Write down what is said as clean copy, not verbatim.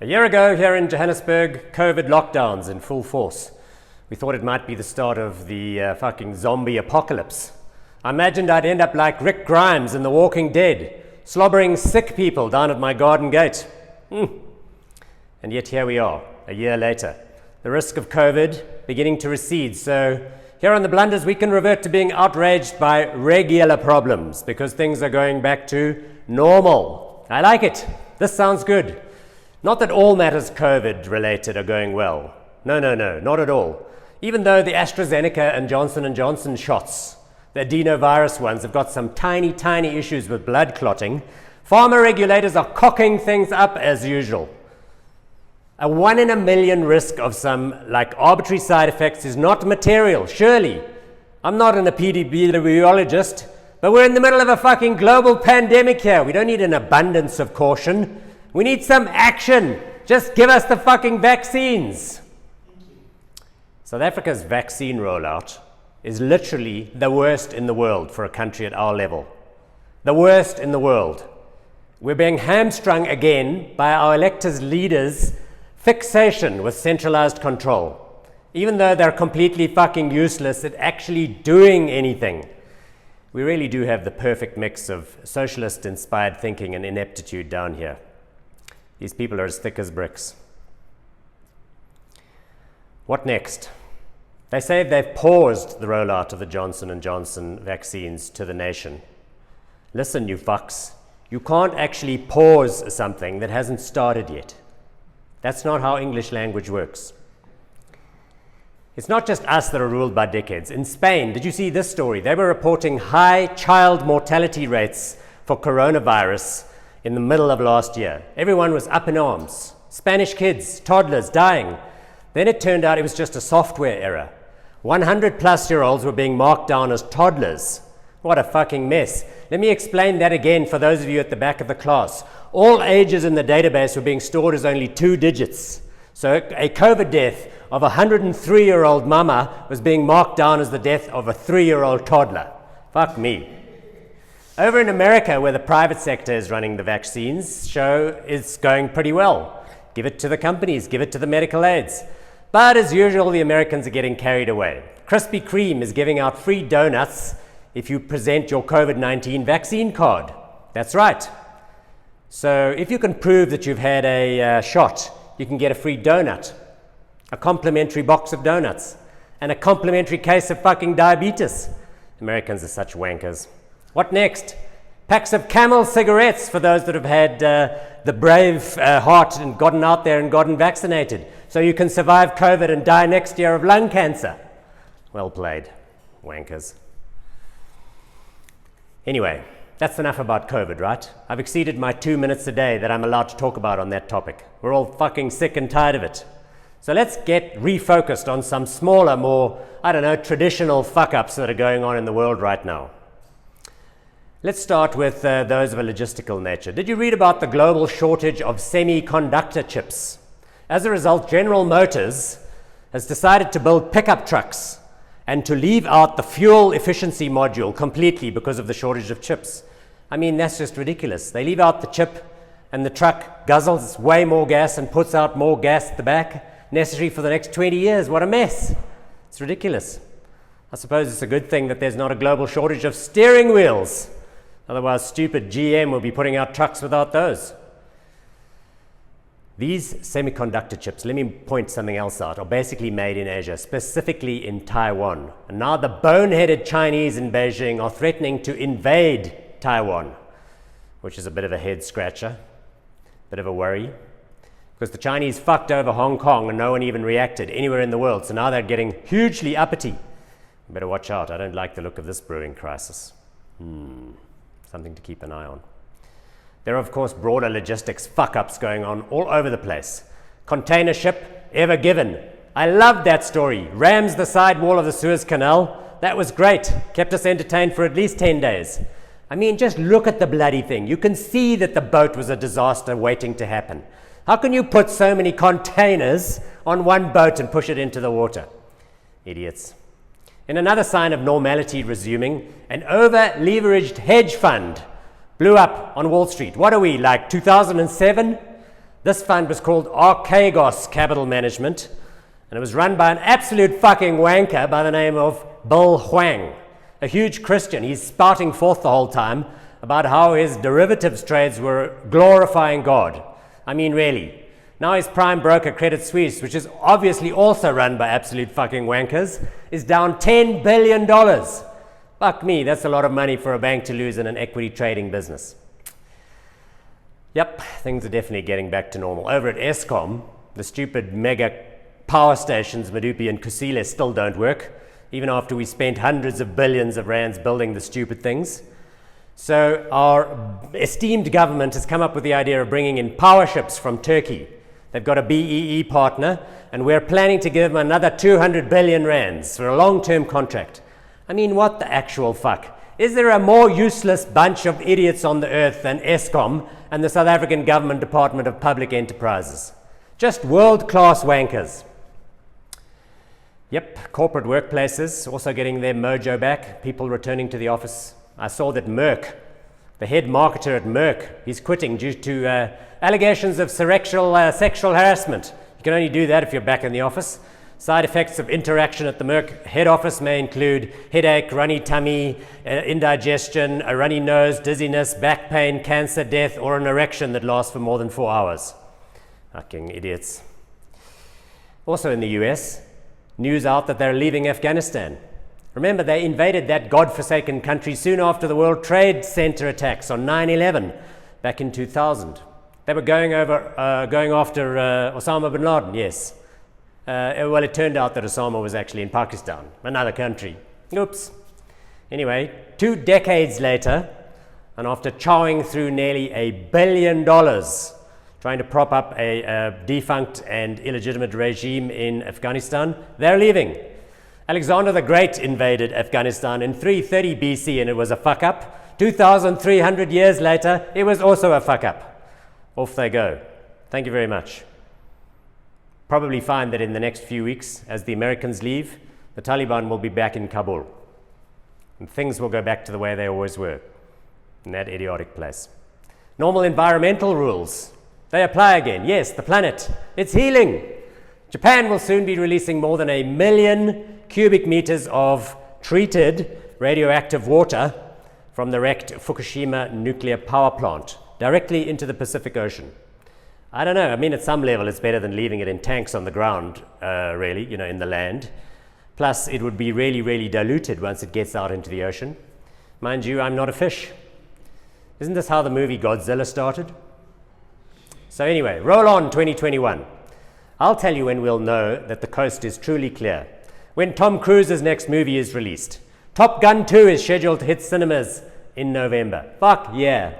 A year ago, here in Johannesburg, COVID lockdowns in full force. We thought it might be the start of the fucking zombie apocalypse. I imagined I'd end up like Rick Grimes in The Walking Dead, slobbering sick people down at my garden gate. And yet here we are, a year later. The risk of COVID beginning to recede, so here on the Blunders we can revert to being outraged by regular problems because things are going back to normal. I like it. This sounds good. Not that all matters COVID related are going well. No, not at all. Even though the AstraZeneca and Johnson & Johnson shots, the adenovirus ones, have got some tiny issues with blood clotting, pharma regulators are cocking things up as usual. A 1 in a million risk of some arbitrary side effects is not material, surely. I'm not an epidemiologist, but we're in the middle of a fucking global pandemic here. We don't need an abundance of caution. We need some action. Just give us the fucking vaccines. South Africa's vaccine rollout is literally the worst in the world for a country at our level. The worst in the world. We're being hamstrung again by our electors' leaders' fixation with centralized control. Even though they're completely fucking useless at actually doing anything. We really do have the perfect mix of socialist-inspired thinking and ineptitude down here. These people are as thick as bricks. What next? They say they've paused the rollout of the Johnson & Johnson vaccines to the nation. Listen, you fucks, you can't actually pause something that hasn't started yet. That's not how English language works. It's not just us that are ruled by dickheads. In Spain, did you see this story? They were reporting high child mortality rates for coronavirus in the middle of last year. Everyone was up in arms. Spanish kids, toddlers dying. Then it turned out it was just a software error. 100-plus-year-olds were being marked down as toddlers. What a fucking mess. Let me explain that again for those of you at the back of the class. All ages in the database were being stored as only 2 digits. So a COVID death of a 103-year-old mama was being marked down as the death of a 3-year-old toddler. Fuck me. Over in America, where the private sector is running the vaccines, show is going pretty well. Give it to the companies, give it to the medical aids. But as usual, the Americans are getting carried away. Krispy Kreme is giving out free donuts if you present your COVID-19 vaccine card. That's right. So if you can prove that you've had a shot, you can get a free donut, a complimentary box of donuts, and a complimentary case of fucking diabetes. Americans are such wankers. What next? Packs of Camel cigarettes for those that have had the brave heart and gotten out there and gotten vaccinated, so you can survive COVID and die next year of lung cancer. Well played, wankers. Anyway, that's enough about COVID, right? I've exceeded my 2 minutes a day that I'm allowed to talk about on that topic. We're all fucking sick and tired of it. So let's get refocused on some smaller, more, traditional fuck-ups that are going on in the world right now. Let's start with those of a logistical nature. Did you read about the global shortage of semiconductor chips? As a result, General Motors has decided to build pickup trucks and to leave out the fuel efficiency module completely because of the shortage of chips. I mean, that's just ridiculous. They leave out the chip and the truck guzzles way more gas and puts out more gas at the back, necessary for the next 20 years. What a mess. It's ridiculous. I suppose it's a good thing that there's not a global shortage of steering wheels. Otherwise, stupid GM will be putting out trucks without those. These semiconductor chips, let me point something else out, are basically made in Asia, specifically in Taiwan. And now the boneheaded Chinese in Beijing are threatening to invade Taiwan, which is a bit of a head scratcher, bit of a worry, because the Chinese fucked over Hong Kong and no one even reacted anywhere in the world. So now they're getting hugely uppity. Better watch out. I don't like the look of this brewing crisis. Something to keep an eye on. There are, of course, broader logistics fuck-ups going on all over the place. Container ship, Ever Given. I loved that story. Rams the sidewall of the Suez Canal. That was great. Kept us entertained for at least 10 days. I mean, just look at the bloody thing. You can see that the boat was a disaster waiting to happen. How can you put so many containers on one boat and push it into the water? Idiots. In another sign of normality resuming, an over-leveraged hedge fund blew up on Wall Street. What are we, like 2007? This fund was called Archegos Capital Management, and it was run by an absolute fucking wanker by the name of Bill Hwang, a huge Christian. He's spouting forth the whole time about how his derivatives trades were glorifying God. I mean, really. Now his prime broker, Credit Suisse, which is obviously also run by absolute fucking wankers, is down $10 billion. Fuck me, that's a lot of money for a bank to lose in an equity trading business. Yep, things are definitely getting back to normal. Over at Eskom, the stupid mega power stations, Medupi and Kusile, still don't work, even after we spent hundreds of billions of rands building the stupid things. So our esteemed government has come up with the idea of bringing in power ships from Turkey. They've got a BEE partner, and we're planning to give them another 200 billion rands for a long-term contract. I mean, what the actual fuck? Is there a more useless bunch of idiots on the earth than Eskom and the South African Government Department of Public Enterprises? Just world-class wankers. Yep, corporate workplaces also getting their mojo back, people returning to the office. I saw that Merck, the head marketer at Merck, he's quitting due to allegations of sexual harassment. You can only do that if you're back in the office. Side effects of interaction at the Merck head office may include headache, runny tummy, indigestion, a runny nose, dizziness, back pain, cancer, death, or an erection that lasts for more than 4 hours. Fucking idiots. Also in the US, news out that they're leaving Afghanistan. Remember, they invaded that godforsaken country soon after the World Trade Center attacks on 9/11 back in 2000. They were going after Osama bin Laden, yes. Well, it turned out that Osama was actually in Pakistan, another country. Oops. Anyway, 2 decades later, and after chowing through nearly $1 billion trying to prop up a defunct and illegitimate regime in Afghanistan, they're leaving. Alexander the Great invaded Afghanistan in 330 BC and it was a fuck up. 2,300 years later, it was also a fuck up. Off they go. Thank you very much. Probably find that in the next few weeks, as the Americans leave, the Taliban will be back in Kabul. And things will go back to the way they always were, in that idiotic place. Normal environmental rules, they apply again. Yes, the planet, it's healing. Japan will soon be releasing more than 1 million cubic meters of treated radioactive water from the wrecked Fukushima nuclear power plant directly into the Pacific Ocean. I don't know, I mean, at some level it's better than leaving it in tanks on the ground, really, in the land. Plus, it would be really, really diluted once it gets out into the ocean. Mind you, I'm not a fish. Isn't this how the movie Godzilla started? So anyway, roll on 2021. I'll tell you when we'll know that the coast is truly clear. When Tom Cruise's next movie is released. Top Gun 2 is scheduled to hit cinemas in November. Fuck yeah.